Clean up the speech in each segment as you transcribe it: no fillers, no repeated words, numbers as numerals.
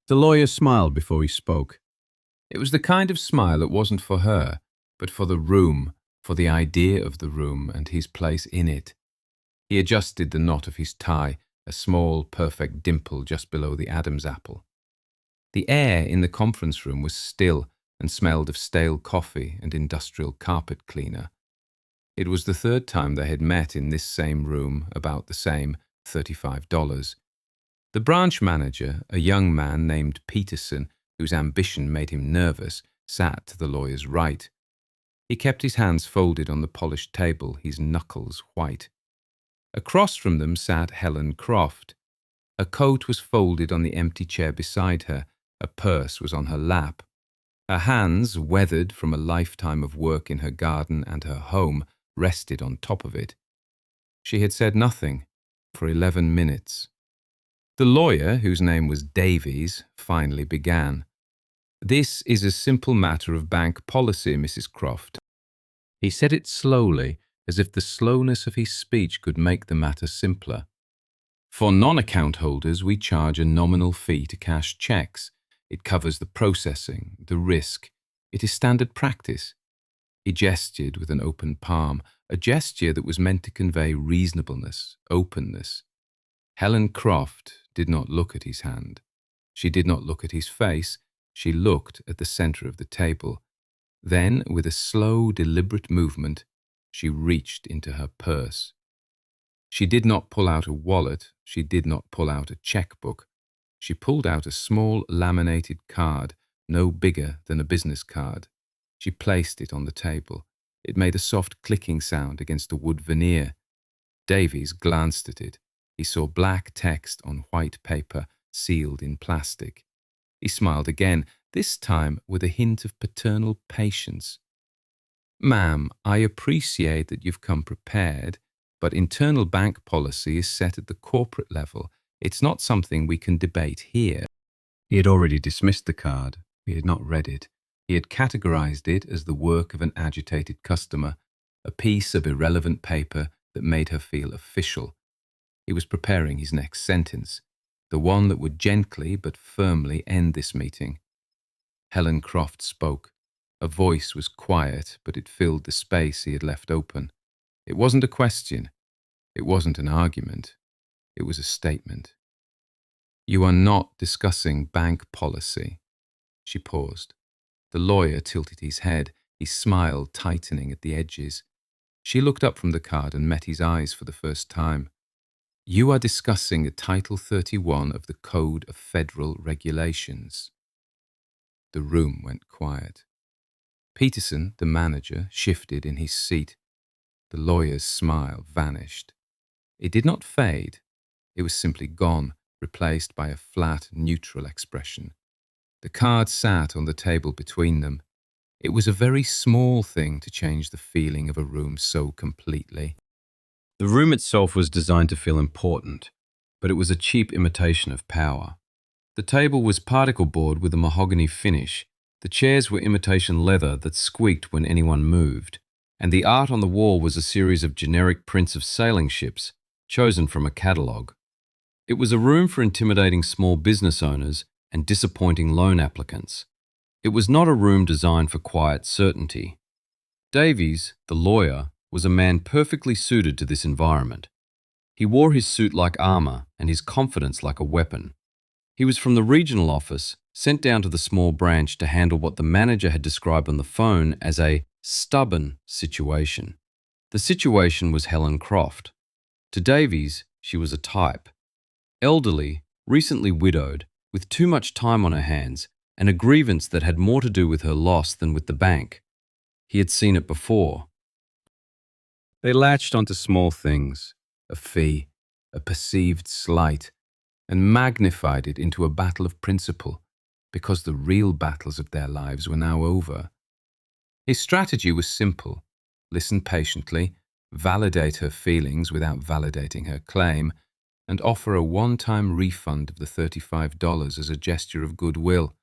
The lawyer smiled before he spoke. It was the kind of smile that wasn't for her, but for the room, for the idea of the room and his place in it. He adjusted the knot of his tie, a small, perfect dimple just below the Adam's apple. The air in the conference room was still and smelled of stale coffee and industrial carpet cleaner. It was the third time they had met in this same room, about the same $35. The branch manager, a young man named Peterson, whose ambition made him nervous, sat to the lawyer's right. He kept his hands folded on the polished table, his knuckles white. Across from them sat Helen Croft. Her coat was folded on the empty chair beside her. A purse was on her lap. Her hands, weathered from a lifetime of work in her garden and her home, rested on top of it. She had said nothing for 11 minutes. The lawyer, whose name was Davies, finally began. "This is a simple matter of bank policy, Mrs. Croft." He said it slowly, as if the slowness of his speech could make the matter simpler. "For non-account holders, we charge a nominal fee to cash checks. It covers the processing, the risk. It is standard practice." He gestured with an open palm, a gesture that was meant to convey reasonableness, openness. Helen Croft did not look at his hand. She did not look at his face. She looked at the center of the table. Then, with a slow, deliberate movement, she reached into her purse. She did not pull out a wallet. She did not pull out a checkbook. She pulled out a small laminated card, no bigger than a business card. She placed it on the table. It made a soft clicking sound against the wood veneer. Davies glanced at it. He saw black text on white paper, sealed in plastic. He smiled again, this time with a hint of paternal patience. "Ma'am, I appreciate that you've come prepared, but internal bank policy is set at the corporate level. It's not something we can debate here." He had already dismissed the card. He had not read it. He had categorized it as the work of an agitated customer, a piece of irrelevant paper that made her feel official. He was preparing his next sentence, the one that would gently but firmly end this meeting. Helen Croft spoke. Her voice was quiet, but it filled the space he had left open. It wasn't a question. It wasn't an argument. It was a statement. "You are not discussing bank policy." She paused. The lawyer tilted his head, his smile tightening at the edges. She looked up from the card and met his eyes for the first time. "You are discussing a Title 31 of the Code of Federal Regulations." The room went quiet. Peterson, the manager, shifted in his seat. The lawyer's smile vanished. It did not fade. It was simply gone, replaced by a flat, neutral expression. The card sat on the table between them. It was a very small thing to change the feeling of a room so completely. The room itself was designed to feel important, but it was a cheap imitation of power. The table was particle board with a mahogany finish. The chairs were imitation leather that squeaked when anyone moved, and the art on the wall was a series of generic prints of sailing ships, chosen from a catalogue. It was a room for intimidating small business owners and disappointing loan applicants. It was not a room designed for quiet certainty. Davies, the lawyer, was a man perfectly suited to this environment. He wore his suit like armor and his confidence like a weapon. He was from the regional office, sent down to the small branch to handle what the manager had described on the phone as a stubborn situation. The situation was Helen Croft. To Davies, she was a type. Elderly, recently widowed, with too much time on her hands, and a grievance that had more to do with her loss than with the bank. He had seen it before. They latched onto small things, a fee, a perceived slight, and magnified it into a battle of principle, because the real battles of their lives were now over. His strategy was simple: listen patiently, validate her feelings without validating her claim, and offer a one-time refund of the $35 as a gesture of goodwill.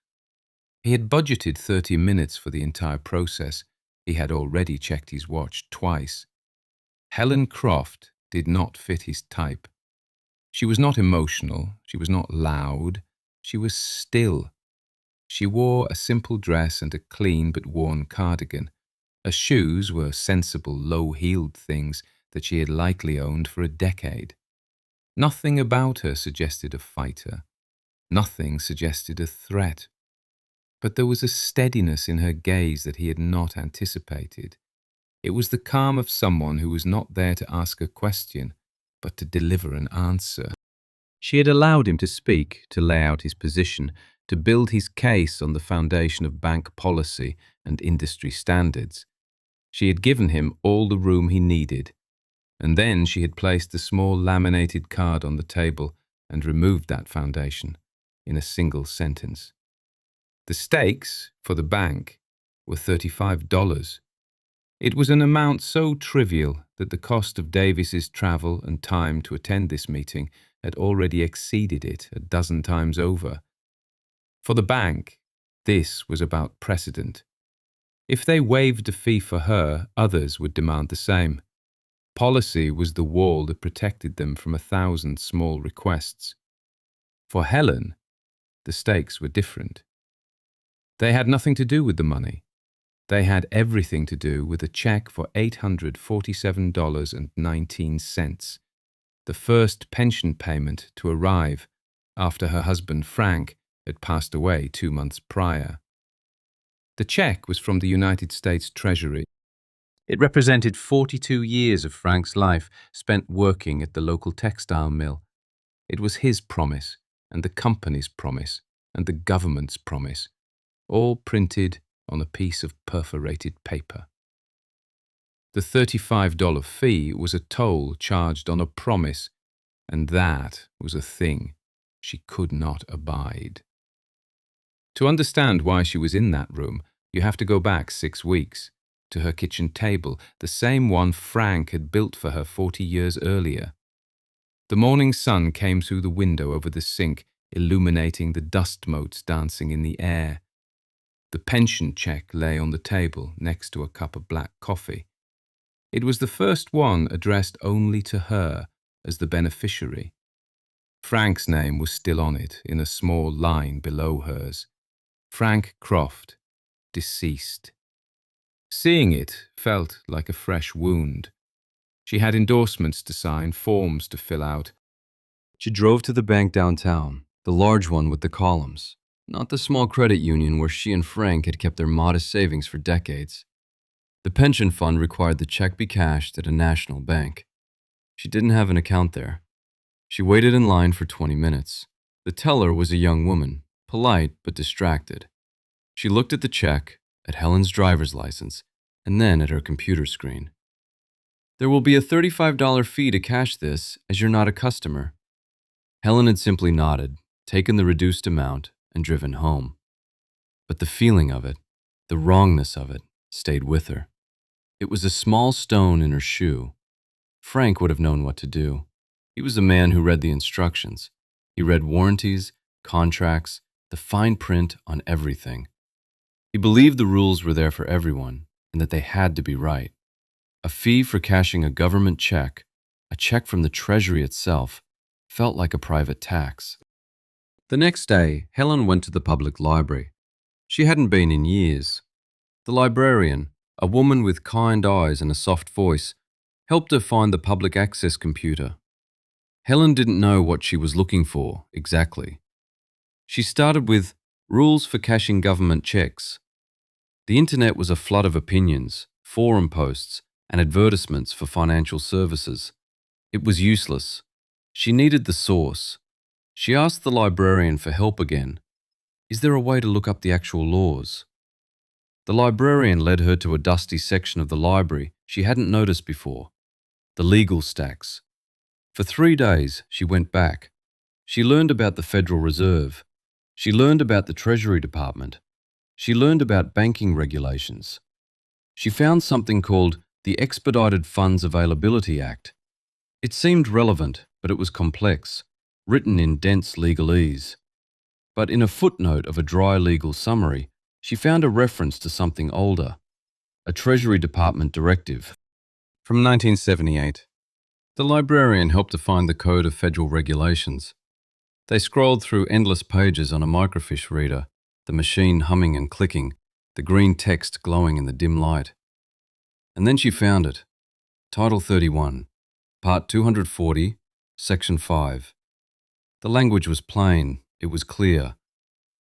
He had budgeted 30 minutes for the entire process. He had already checked his watch twice. Helen Croft did not fit his type. She was not emotional, she was not loud, She was still. She wore a simple dress and a clean but worn cardigan. Her shoes were sensible, low-heeled things that she had likely owned for a decade. Nothing about her suggested a fighter. Nothing suggested a threat. But there was a steadiness in her gaze that he had not anticipated. It was the calm of someone who was not there to ask a question, but to deliver an answer. She had allowed him to speak, to lay out his position, to build his case on the foundation of bank policy and industry standards. She had given him all the room he needed, and then she had placed the small laminated card on the table and removed that foundation in a single sentence. The stakes for the bank were $35. It was an amount so trivial that the cost of Davis's travel and time to attend this meeting had already exceeded it a dozen times over. For the bank, this was about precedent. If they waived a fee for her, others would demand the same. Policy was the wall that protected them from 1,000 small requests. For Helen, the stakes were different. They had nothing to do with the money. They had everything to do with a check for $847.19, the first pension payment to arrive after her husband Frank had passed away 2 months prior. The check was from the United States Treasury. It represented 42 years of Frank's life spent working at the local textile mill. It was his promise, and the company's promise, and the government's promise, all printed on a piece of perforated paper. The $35 fee was a toll charged on a promise, and that was a thing she could not abide. To understand why she was in that room, you have to go back 6 weeks, to her kitchen table, the same one Frank had built for her 40 years earlier. The morning sun came through the window over the sink, illuminating the dust motes dancing in the air. The pension check lay on the table next to a cup of black coffee. It was the first one addressed only to her as the beneficiary. Frank's name was still on it in a small line below hers. Frank Croft, deceased. Seeing it felt like a fresh wound. She had endorsements to sign, forms to fill out. She drove to the bank downtown, the large one with the columns, not the small credit union where she and Frank had kept their modest savings for decades. The pension fund required the check be cashed at a national bank. She didn't have an account there. She waited in line for 20 minutes. The teller was a young woman, polite but distracted. She looked at the check, at Helen's driver's license, and then at her computer screen. "There will be a $35 fee to cash this, as you're not a customer." Helen had simply nodded, taken the reduced amount, and driven home. But the feeling of it, the wrongness of it, stayed with her. It was a small stone in her shoe. Frank would have known what to do. He was a man who read the instructions. He read warranties, contracts, the fine print on everything. He believed the rules were there for everyone, and that they had to be right. A fee for cashing a government check, a check from the Treasury itself, felt like a private tax. The next day, Helen went to the public library. She hadn't been in years. The librarian, a woman with kind eyes and a soft voice, helped her find the public access computer. Helen didn't know what she was looking for, exactly. She started with rules for cashing government checks. The internet was a flood of opinions, forum posts, and advertisements for financial services. It was useless. She needed the source. She asked the librarian for help again. Is there a way to look up the actual laws? The librarian led her to a dusty section of the library she hadn't noticed before, the legal stacks. For 3 days, she went back. She learned about the Federal Reserve. She learned about the Treasury Department. She learned about banking regulations. She found something called the Expedited Funds Availability Act. It seemed relevant, but it was complex, written in dense legalese. But in a footnote of a dry legal summary, she found a reference to something older, a Treasury Department directive from 1978. The librarian helped to find the Code of Federal Regulations. They scrolled through endless pages on a microfiche reader, the machine humming and clicking, the green text glowing in the dim light. And then she found it. Title 31, Part 240, Section 5. The language was plain, it was clear.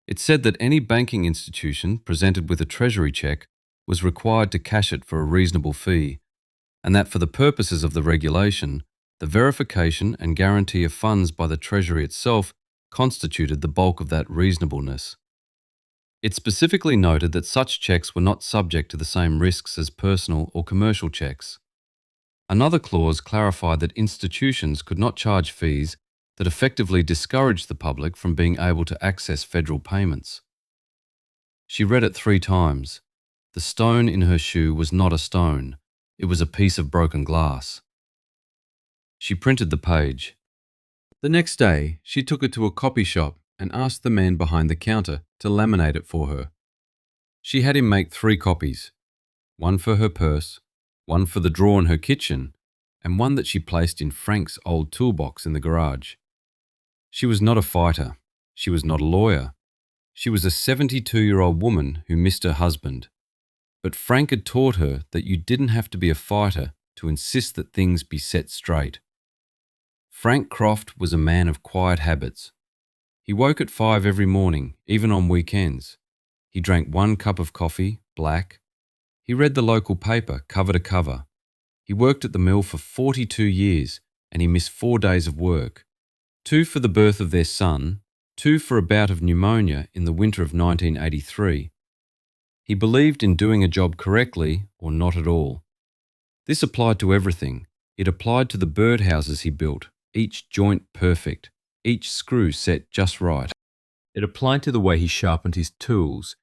It said that any banking institution presented with a treasury check was required to cash it for a reasonable fee, and that for the purposes of the regulation, the verification and guarantee of funds by the Treasury itself constituted the bulk of that reasonableness. It specifically noted that such checks were not subject to the same risks as personal or commercial checks. Another clause clarified that institutions could not charge fees that effectively discouraged the public from being able to access federal payments. She read it 3 times. The stone in her shoe was not a stone. It was a piece of broken glass. She printed the page. The next day, she took it to a copy shop and asked the man behind the counter to laminate it for her. She had him make 3 copies, one for her purse, one for the drawer in her kitchen, and one that she placed in Frank's old toolbox in the garage. She was not a fighter. She was not a lawyer. She was a 72-year-old woman who missed her husband. But Frank had taught her that you didn't have to be a fighter to insist that things be set straight. Frank Croft was a man of quiet habits. He woke at 5 every morning, even on weekends. He drank 1 cup of coffee, black. He read the local paper, cover to cover. He worked at the mill for 42 years, and he missed 4 days of work. 2 for the birth of their son, 2 for a bout of pneumonia in the winter of 1983. He believed in doing a job correctly or not at all. This applied to everything. It applied to the birdhouses he built, each joint perfect, each screw set just right. It applied to the way he sharpened his tools,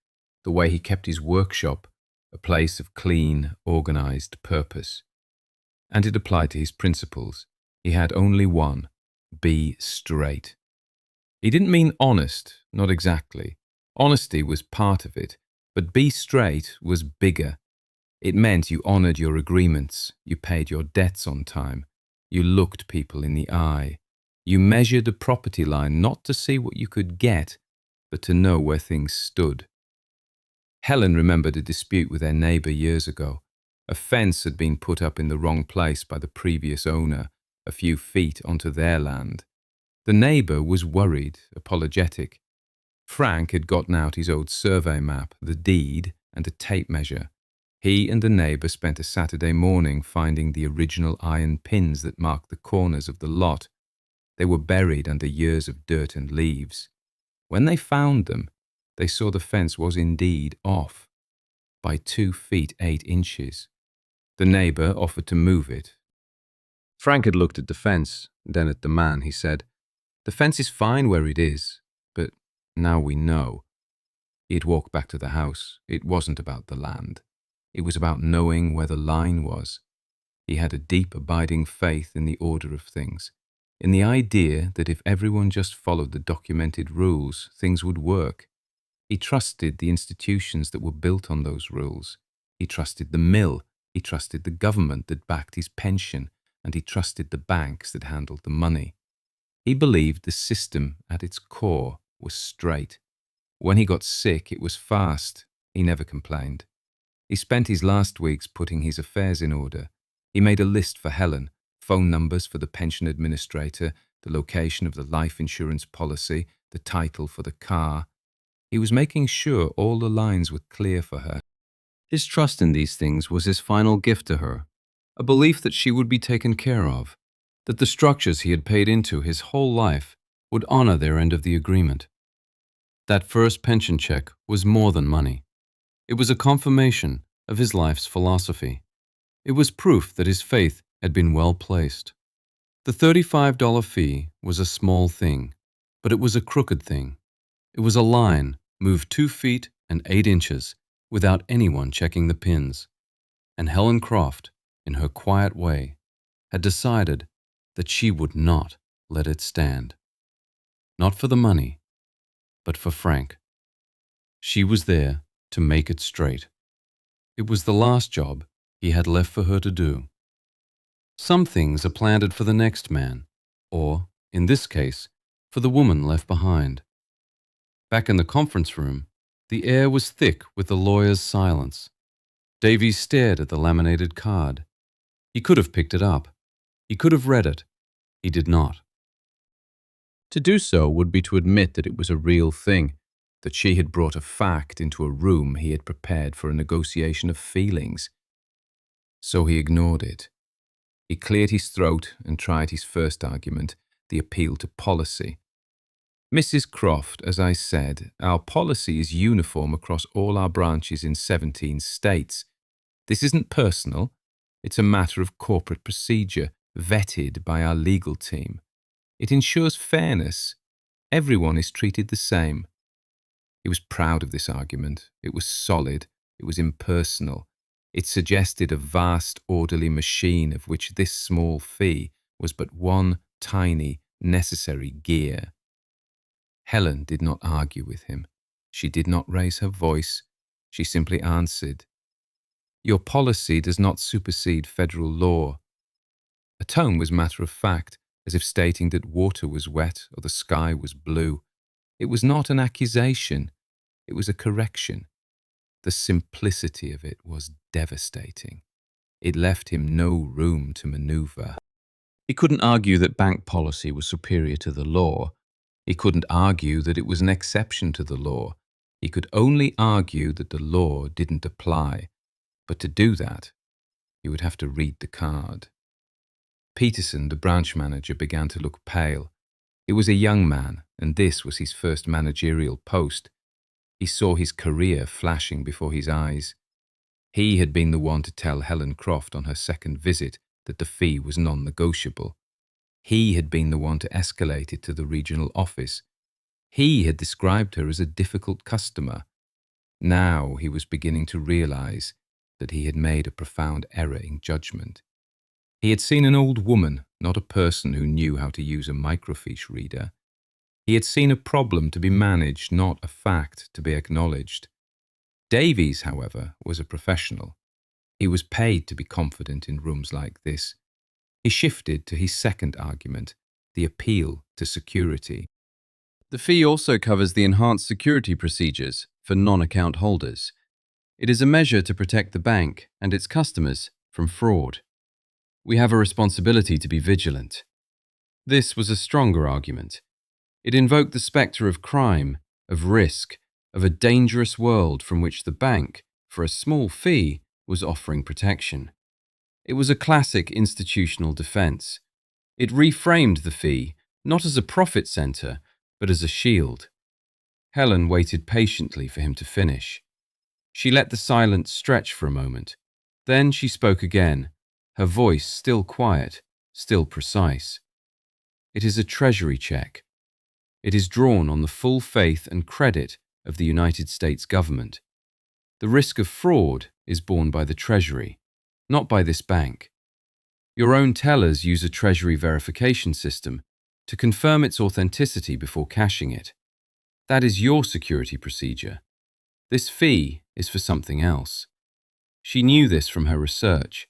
the way he kept his workshop a place of clean, organized purpose. And it applied to his principles. He had only one: be straight. He didn't mean honest, not exactly. Honesty was part of it, but be straight was bigger. It meant you honored your agreements, you paid your debts on time, you looked people in the eye. You measured a property line not to see what you could get, but to know where things stood. Helen remembered a dispute with their neighbour years ago. A fence had been put up in the wrong place by the previous owner, a few feet onto their land. The neighbour was worried, apologetic. Frank had gotten out his old survey map, the deed, and a tape measure. He and the neighbour spent a Saturday morning finding the original iron pins that marked the corners of the lot. They were buried under years of dirt and leaves. When they found them, they saw the fence was indeed off by 2 feet 8 inches. The neighbour offered to move it. Frank had looked at the fence, then at the man. He said, "The fence is fine where it is, but now we know." He had walked back to the house. It wasn't about the land. It was about knowing where the line was. He had a deep, abiding faith in the order of things, in the idea that if everyone just followed the documented rules, things would work. He trusted the institutions that were built on those rules. He trusted the mill. He trusted the government that backed his pension, and he trusted the banks that handled the money. He believed the system at its core was straight. When he got sick, it was fast. He never complained. He spent his last weeks putting his affairs in order. He made a list for Helen, phone numbers for the pension administrator, the location of the life insurance policy, the title for the car. He was making sure all the lines were clear for her. His trust in these things was his final gift to her, a belief that she would be taken care of, that the structures he had paid into his whole life would honor their end of the agreement. That first pension check was more than money. It was a confirmation of his life's philosophy. It was proof that his faith had been well placed. The $35 fee was a small thing, but it was a crooked thing. It was a line moved 2 feet and 8 inches without anyone checking the pins. And Helen Croft, in her quiet way, had decided that she would not let it stand. Not for the money, but for Frank. She was there to make it straight. It was the last job he had left for her to do. Some things are planted for the next man, or, in this case, for the woman left behind. Back in the conference room, the air was thick with the lawyer's silence. Davies stared at the laminated card. He could have picked it up. He could have read it. He did not. To do so would be to admit that it was a real thing, that she had brought a fact into a room he had prepared for a negotiation of feelings. So he ignored it. He cleared his throat and tried his first argument, the appeal to policy. Mrs. Croft, as I said, our policy is uniform across all our branches in 17 states. This isn't personal. It's a matter of corporate procedure, vetted by our legal team. It ensures fairness. Everyone is treated the same. He was proud of this argument. It was solid. It was impersonal. It suggested a vast, orderly machine of which this small fee was but one tiny, necessary gear. Helen did not argue with him. She did not raise her voice. She simply answered, "Your policy does not supersede federal law." Her tone was matter of fact, as if stating that water was wet or the sky was blue. It was not an accusation. It was a correction. The simplicity of it was devastating. It left him no room to maneuver. He couldn't argue that bank policy was superior to the law. He couldn't argue that it was an exception to the law. He could only argue that the law didn't apply. But to do that, he would have to read the card. Peterson, the branch manager, began to look pale. He was a young man, and this was his first managerial post. He saw his career flashing before his eyes. He had been the one to tell Helen Croft on her second visit that the fee was non-negotiable. He had been the one to escalate it to the regional office. He had described her as a difficult customer. Now he was beginning to realize that he had made a profound error in judgment. He had seen an old woman, not a person who knew how to use a microfiche reader. He had seen a problem to be managed, not a fact to be acknowledged. Davies, however, was a professional. He was paid to be confident in rooms like this. He shifted to his second argument, the appeal to security. The fee also covers the enhanced security procedures for non-account holders. It is a measure to protect the bank and its customers from fraud. We have a responsibility to be vigilant. This was a stronger argument. It invoked the spectre of crime, of risk, of a dangerous world from which the bank, for a small fee, was offering protection. It was a classic institutional defense. It reframed the fee not as a profit center, but as a shield. Helen waited patiently for him to finish. She let the silence stretch for a moment. Then she spoke again, her voice still quiet, still precise. It is a treasury check. It is drawn on the full faith and credit of the United States government. The risk of fraud is borne by the Treasury, not by this bank. Your own tellers use a Treasury verification system to confirm its authenticity before cashing it. That is your security procedure. This fee is for something else. She knew this from her research.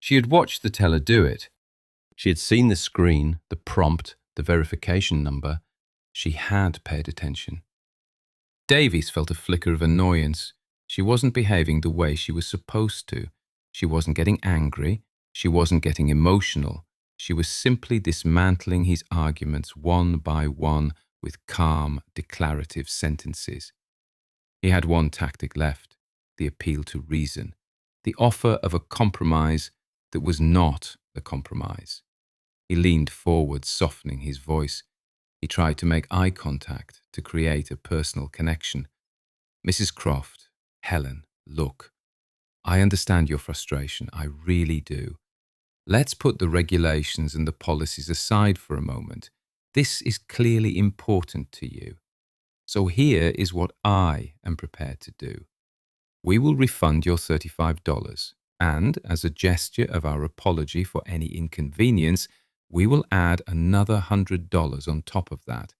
She had watched the teller do it. She had seen the screen, the prompt, the verification number. She had paid attention. Davies felt a flicker of annoyance. She wasn't behaving the way she was supposed to. She wasn't getting angry. She wasn't getting emotional. She was simply dismantling his arguments one by one with calm, declarative sentences. He had one tactic left, the appeal to reason, the offer of a compromise that was not a compromise. He leaned forward, softening his voice. He tried to make eye contact, to create a personal connection. "Mrs. Croft, Helen, look, I understand your frustration, I really do. Let's put the regulations and the policies aside for a moment. This is clearly important to you. So here is what I am prepared to do. We will refund your $35, and as a gesture of our apology for any inconvenience, we will add another $100 on top of that.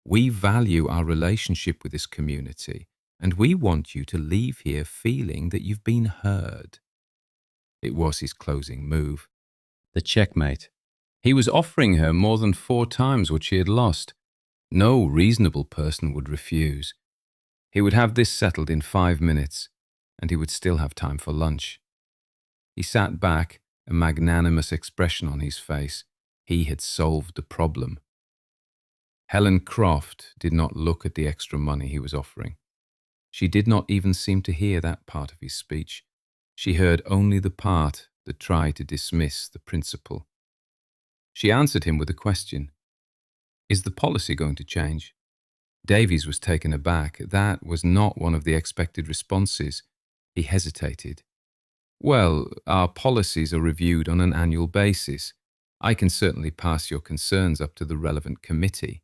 We value our relationship with this community, and we want you to leave here feeling that you've been heard." It was his closing move. The checkmate. He was offering her more than 4 times what she had lost. No reasonable person would refuse. He would have this settled in 5 minutes, and he would still have time for lunch. He sat back, a magnanimous expression on his face. He had solved the problem. Helen Croft did not look at the extra money he was offering. She did not even seem to hear that part of his speech. She heard only the part that tried to dismiss the principle. She answered him with a question. Is the policy going to change? Davies was taken aback. That was not one of the expected responses. He hesitated. Well, our policies are reviewed on an annual basis. I can certainly pass your concerns up to the relevant committee.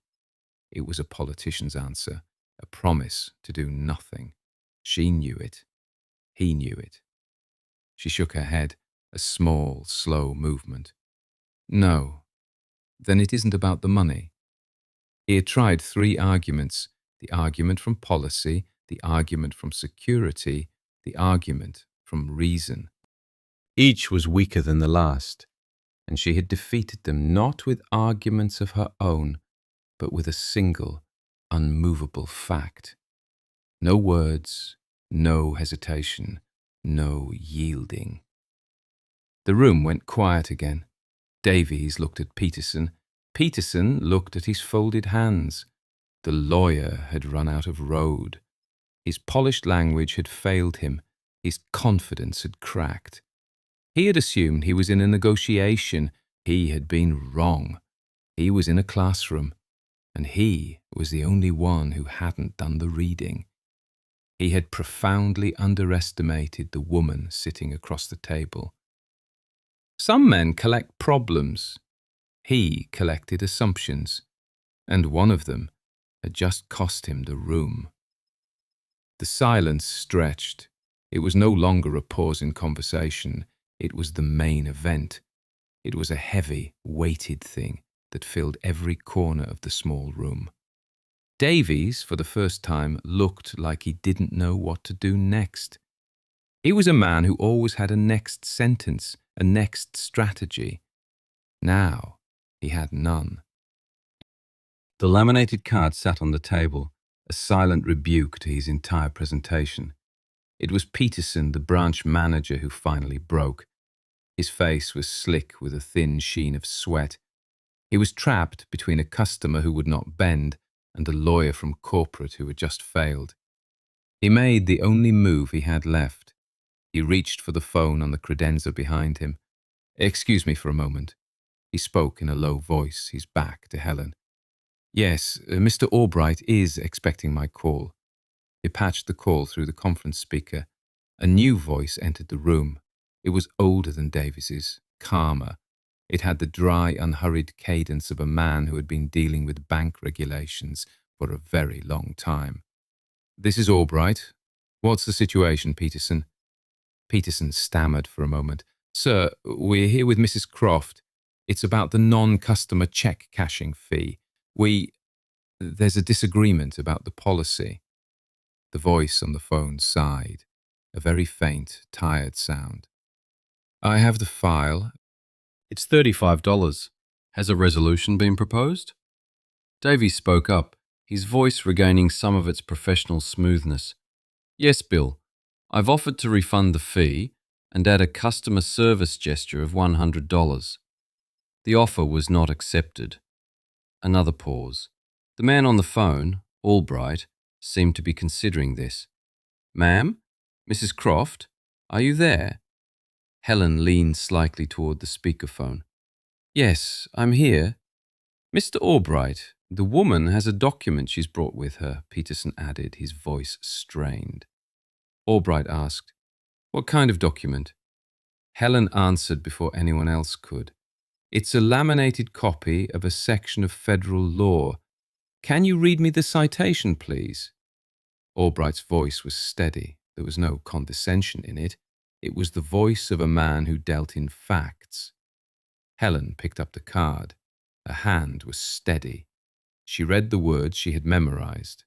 It was a politician's answer, a promise to do nothing. She knew it. He knew it. She shook her head, a small, slow movement. No. Then it isn't about the money. He had tried 3 arguments, the argument from policy, the argument from security, the argument from reason. Each was weaker than the last, and she had defeated them not with arguments of her own, but with a single, unmovable fact. No words, no hesitation, no yielding. The room went quiet again. Davies looked at Peterson. Peterson looked at his folded hands. The lawyer had run out of road. His polished language had failed him. His confidence had cracked. He had assumed he was in a negotiation. He had been wrong. He was in a classroom, and he was the only one who hadn't done the reading. He had profoundly underestimated the woman sitting across the table. Some men collect problems. He collected assumptions, and one of them had just cost him the room. The silence stretched. It was no longer a pause in conversation. It was the main event. It was a heavy, weighted thing that filled every corner of the small room. Davies, for the first time, looked like he didn't know what to do next. He was a man who always had a next sentence, a next strategy. Now, he had none. The laminated card sat on the table, a silent rebuke to his entire presentation. It was Peterson, the branch manager, who finally broke. His face was slick with a thin sheen of sweat. He was trapped between a customer who would not bend and a lawyer from corporate who had just failed. He made the only move he had left. He reached for the phone on the credenza behind him. "Excuse me for a moment." He spoke in a low voice, his back to Helen. "Yes, Mr. Albright is expecting my call." He patched the call through the conference speaker. A new voice entered the room. It was older than Davies's, calmer. It had the dry, unhurried cadence of a man who had been dealing with bank regulations for a very long time. "This is Albright. What's the situation, Peterson?" Peterson stammered for a moment. "Sir, we're here with Mrs. Croft. It's about the non-customer check cashing fee. There's a disagreement about the policy." The voice on the phone sighed, a very faint, tired sound. "I have the file." It's $35. Has a resolution been proposed? Davies spoke up, his voice regaining some of its professional smoothness. Yes, Bill. I've offered to refund the fee and add a customer service gesture of $100. The offer was not accepted. Another pause. The man on the phone, Albright, seemed to be considering this. "Ma'am? Mrs. Croft? Are you there?" Helen leaned slightly toward the speakerphone. "Yes, I'm here." "Mr. Albright, the woman has a document she's brought with her," Peterson added, his voice strained. Albright asked, "What kind of document?" Helen answered before anyone else could. "It's a laminated copy of a section of federal law. Can you read me the citation, please?" Albright's voice was steady. There was no condescension in it. It was the voice of a man who dealt in facts. Helen picked up the card. Her hand was steady. She read the words she had memorized.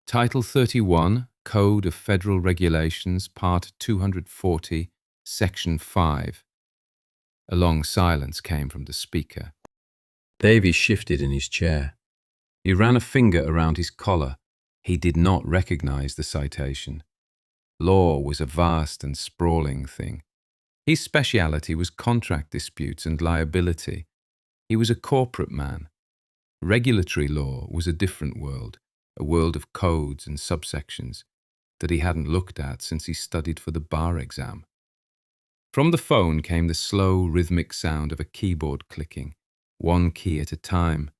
Title 31, Code of Federal Regulations, Part 240, Section 5. A long silence came from the speaker. Davies shifted in his chair. He ran a finger around his collar. He did not recognize the citation. Law was a vast and sprawling thing. His speciality was contract disputes and liability. He was a corporate man. Regulatory law was a different world, a world of codes and subsections that he hadn't looked at since he studied for the bar exam. From the phone came the slow, rhythmic sound of a keyboard clicking, one key at a time.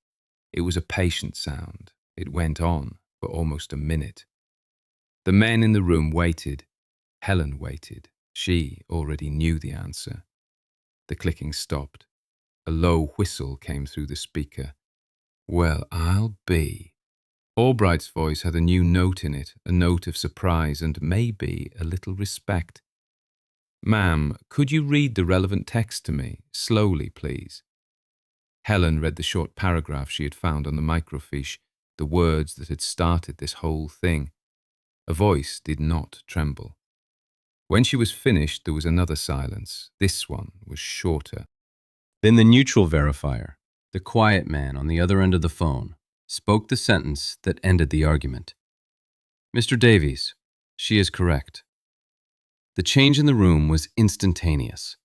It was a patient sound. It went on for almost a minute. The men in the room waited. Helen waited. She already knew the answer. The clicking stopped. A low whistle came through the speaker. Well, I'll be. Albright's voice had a new note in it, a note of surprise and maybe a little respect. Ma'am, could you read the relevant text to me? Slowly, please. Helen read the short paragraph she had found on the microfiche, the words that had started this whole thing. A voice did not tremble. When she was finished, there was another silence. This one was shorter. Then the neutral verifier, the quiet man on the other end of the phone, spoke the sentence that ended the argument. Mr. Davies, she is correct. The change in the room was instantaneous.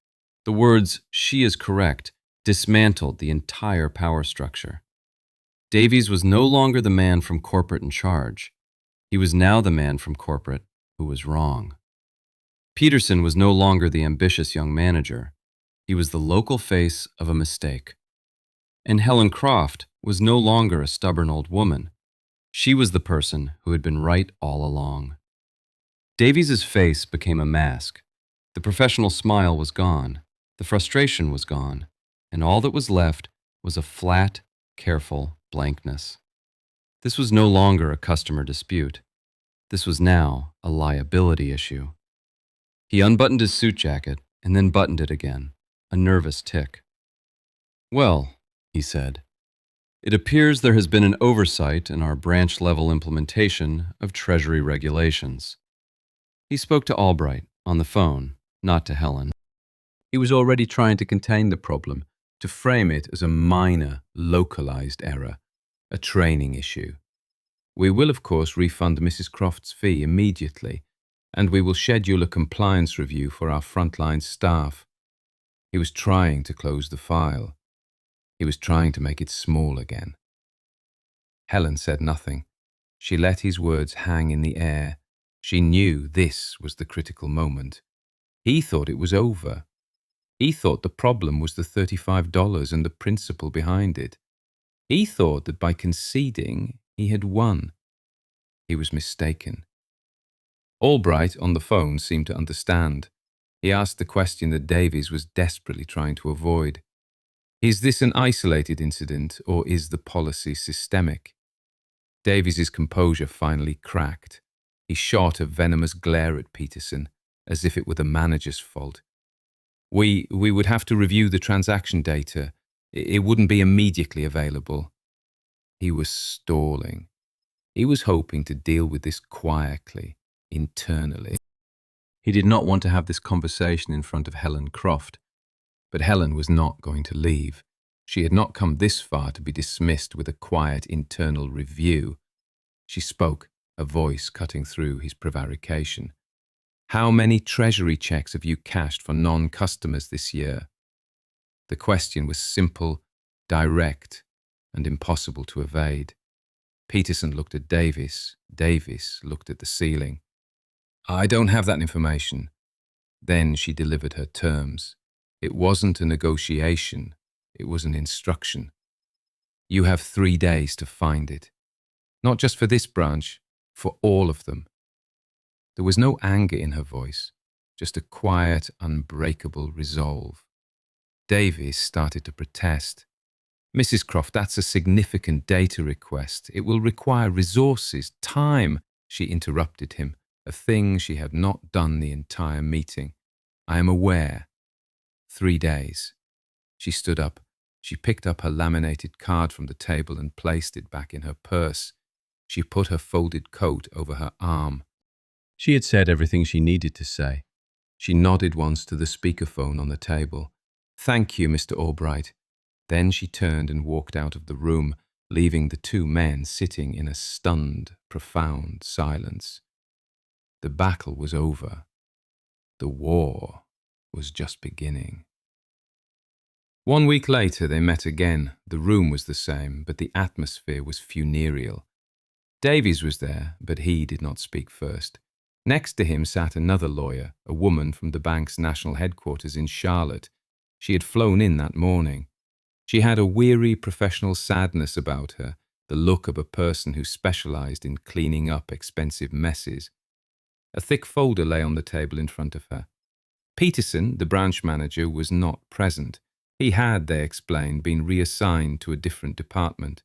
The words, she is correct, dismantled the entire power structure. Davies was no longer the man from corporate in charge. He was now the man from corporate who was wrong. Peterson was no longer the ambitious young manager. He was the local face of a mistake. And Helen Croft was no longer a stubborn old woman. She was the person who had been right all along. Davies's face became a mask. The professional smile was gone. The frustration was gone. And all that was left was a flat, careful blankness. This was no longer a customer dispute. This was now a liability issue. He unbuttoned his suit jacket and then buttoned it again, a nervous tick. Well, he said, it appears there has been an oversight in our branch-level implementation of Treasury regulations. He spoke to Albright on the phone, not to Helen. He was already trying to contain the problem, to frame it as a minor, localized error, a training issue. We will, of course, refund Mrs. Croft's fee immediately, and we will schedule a compliance review for our frontline staff. He was trying to close the file. He was trying to make it small again. Helen said nothing. She let his words hang in the air. She knew this was the critical moment. He thought it was over. He thought the problem was the $35 and the principle behind it. He thought that by conceding, he had won. He was mistaken. Albright on the phone seemed to understand. He asked the question that Davies was desperately trying to avoid. Is this an isolated incident, or is the policy systemic? Davies's composure finally cracked. He shot a venomous glare at Peterson, as if it were the manager's fault. We would have to review the transaction data. It wouldn't be immediately available. He was stalling. He was hoping to deal with this quietly, internally. He did not want to have this conversation in front of Helen Croft. But Helen was not going to leave. She had not come this far to be dismissed with a quiet internal review. She spoke, a voice cutting through his prevarication. How many treasury checks have you cashed for non-customers this year? The question was simple, direct, and impossible to evade. Peterson looked at Davies. Davies looked at the ceiling. I don't have that information. Then she delivered her terms. It wasn't a negotiation. It was an instruction. You have 3 days to find it. Not just for this branch, for all of them. There was no anger in her voice, just a quiet, unbreakable resolve. Davies started to protest. Mrs. Croft, that's a significant data request. It will require resources, time. She interrupted him, a thing she had not done the entire meeting. I am aware. 3 days. She stood up. She picked up her laminated card from the table and placed it back in her purse. She put her folded coat over her arm. She had said everything she needed to say. She nodded once to the speakerphone on the table. Thank you, Mr. Albright. Then she turned and walked out of the room, leaving the two men sitting in a stunned, profound silence. The battle was over. The war was just beginning. 1 week later, they met again. The room was the same, but the atmosphere was funereal. Davies was there, but he did not speak first. Next to him sat another lawyer, a woman from the bank's national headquarters in Charlotte. She had flown in that morning. She had a weary professional sadness about her, the look of a person who specialized in cleaning up expensive messes. A thick folder lay on the table in front of her. Peterson, the branch manager, was not present. He had, they explained, been reassigned to a different department.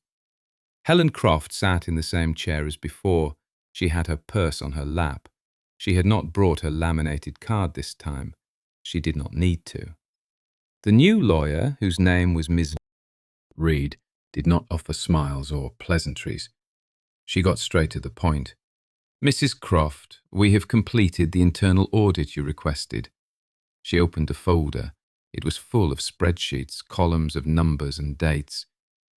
Helen Croft sat in the same chair as before. She had her purse on her lap. She had not brought her laminated card this time. She did not need to. The new lawyer, whose name was Ms. Reed, did not offer smiles or pleasantries. She got straight to the point. "Mrs. Croft, we have completed the internal audit you requested." She opened a folder. It was full of spreadsheets, columns of numbers and dates.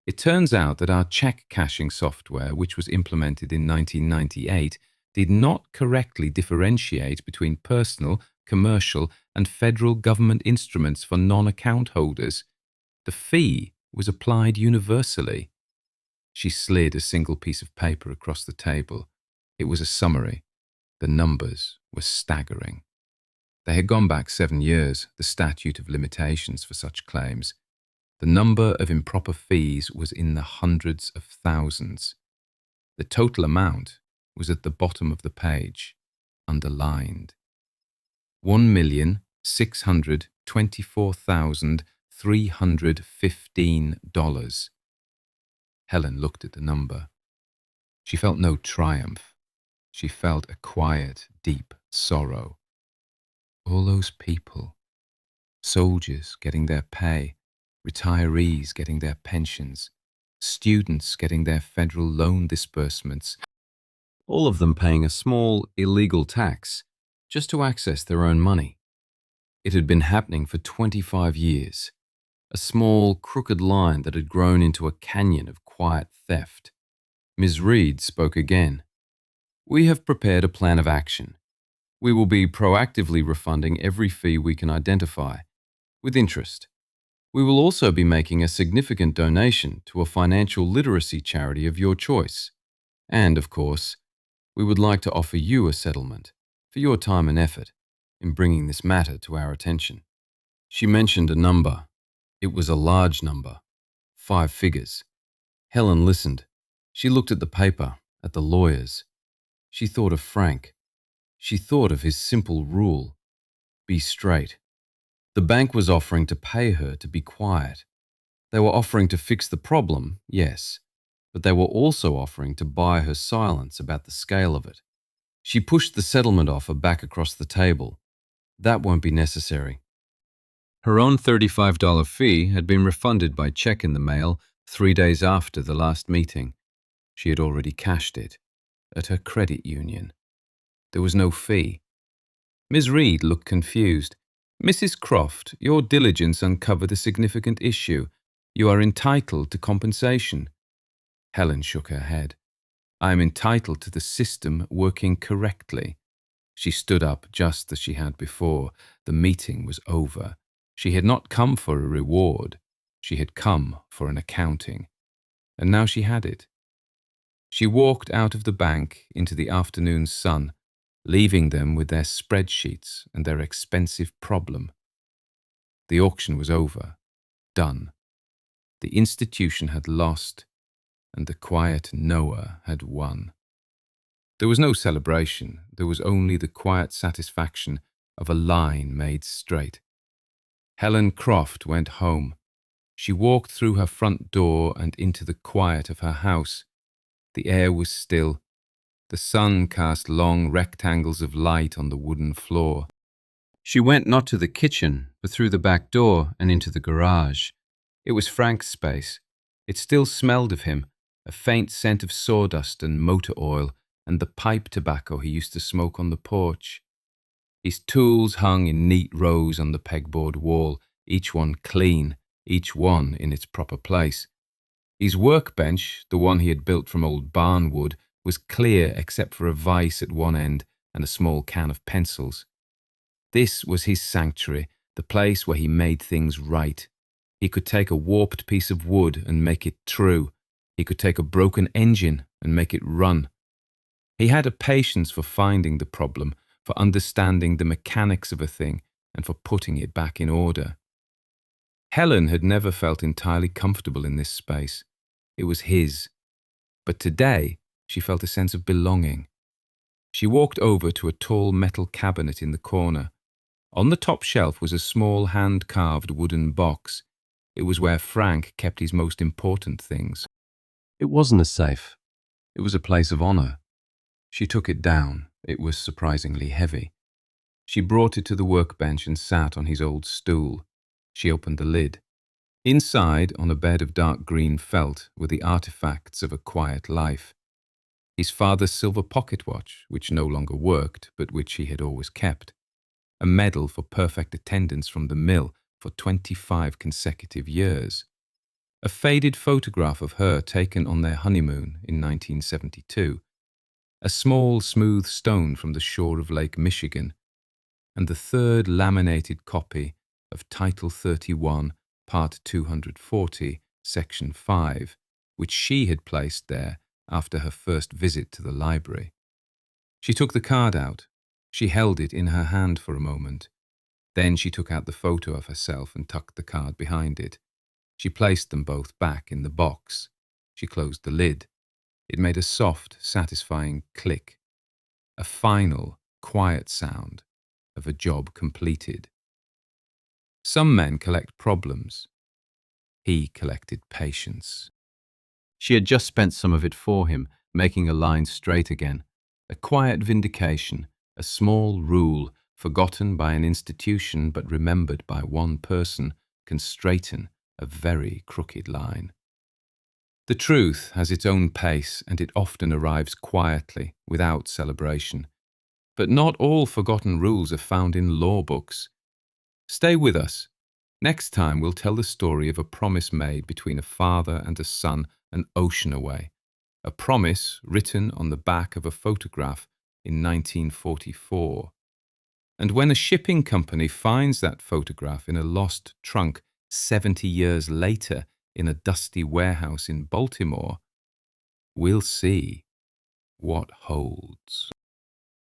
It turns out that our check cashing software, which was implemented in 1998, did not correctly differentiate between personal, commercial, and federal government instruments for non-account holders. The fee was applied universally. She slid a single piece of paper across the table. It was a summary. The numbers were staggering. They had gone back 7 years, the statute of limitations for such claims. The number of improper fees was in the hundreds of thousands. The total amount was at the bottom of the page, underlined. $1,624,315. Helen looked at the number. She felt no triumph. She felt a quiet, deep sorrow. All those people, soldiers getting their pay, retirees getting their pensions, students getting their federal loan disbursements, all of them paying a small, illegal tax just to access their own money. It had been happening for 25 years, a small, crooked line that had grown into a canyon of quiet theft. Ms. Reed spoke again. "We have prepared a plan of action. We will be proactively refunding every fee we can identify, with interest. We will also be making a significant donation to a financial literacy charity of your choice. And, of course, we would like to offer you a settlement for your time and effort in bringing this matter to our attention." She mentioned a number. It was a large number, 5 figures. Helen listened. She looked at the paper, at the lawyers. She thought of Frank. She thought of his simple rule: be straight. The bank was offering to pay her to be quiet. They were offering to fix the problem, yes, but they were also offering to buy her silence about the scale of it. She pushed the settlement offer back across the table. That won't be necessary. Her own $35 fee had been refunded by check in the mail 3 days after the last meeting. She had already cashed it at her credit union. There was no fee. Ms. Reed looked confused. "Mrs. Croft, your diligence uncovered a significant issue. You are entitled to compensation." Helen shook her head. "I am entitled to the system working correctly." She stood up just as she had before. The meeting was over. She had not come for a reward. She had come for an accounting. And now she had it. She walked out of the bank into the afternoon sun, leaving them with their spreadsheets and their expensive problem. The auction was over, done. The institution had lost, and the quiet Noah had won. There was no celebration. There was only the quiet satisfaction of a line made straight. Helen Croft went home. She walked through her front door and into the quiet of her house. The air was still. The sun cast long rectangles of light on the wooden floor. She went not to the kitchen, but through the back door and into the garage. It was Frank's space. It still smelled of him, a faint scent of sawdust and motor oil and the pipe tobacco he used to smoke on the porch. His tools hung in neat rows on the pegboard wall, each one clean, each one in its proper place. His workbench, the one he had built from old barn wood, was clear except for a vise at one end and a small can of pencils. This was his sanctuary, the place where he made things right. He could take a warped piece of wood and make it true. He could take a broken engine and make it run. He had a patience for finding the problem, for understanding the mechanics of a thing, and for putting it back in order. Helen had never felt entirely comfortable in this space. It was his. But today, she felt a sense of belonging. She walked over to a tall metal cabinet in the corner. On the top shelf was a small hand-carved wooden box. It was where Frank kept his most important things. It wasn't a safe. It was a place of honor. She took it down. It was surprisingly heavy. She brought it to the workbench and sat on his old stool. She opened the lid. Inside, on a bed of dark green felt, were the artifacts of a quiet life. His father's silver pocket watch, which no longer worked, but which he had always kept. A medal for perfect attendance from the mill for 25 consecutive years. A faded photograph of her taken on their honeymoon in 1972. A small, smooth stone from the shore of Lake Michigan. And the third laminated copy of Title 31, Part 240, Section 5, which she had placed there after her first visit to the library. She took the card out. She held it in her hand for a moment. Then she took out the photo of herself and tucked the card behind it. She placed them both back in the box. She closed the lid. It made a soft, satisfying click. A final, quiet sound of a job completed. Some men collect problems. He collected patience. She had just spent some of it for him, making a line straight again. A quiet vindication, a small rule, forgotten by an institution but remembered by one person, can straighten a very crooked line. The truth has its own pace, and it often arrives quietly, without celebration. But not all forgotten rules are found in law books. Stay with us. Next time we'll tell the story of a promise made between a father and a son an ocean away. A promise written on the back of a photograph in 1944. And when a shipping company finds that photograph in a lost trunk 70 years later in a dusty warehouse in Baltimore, we'll see what holds.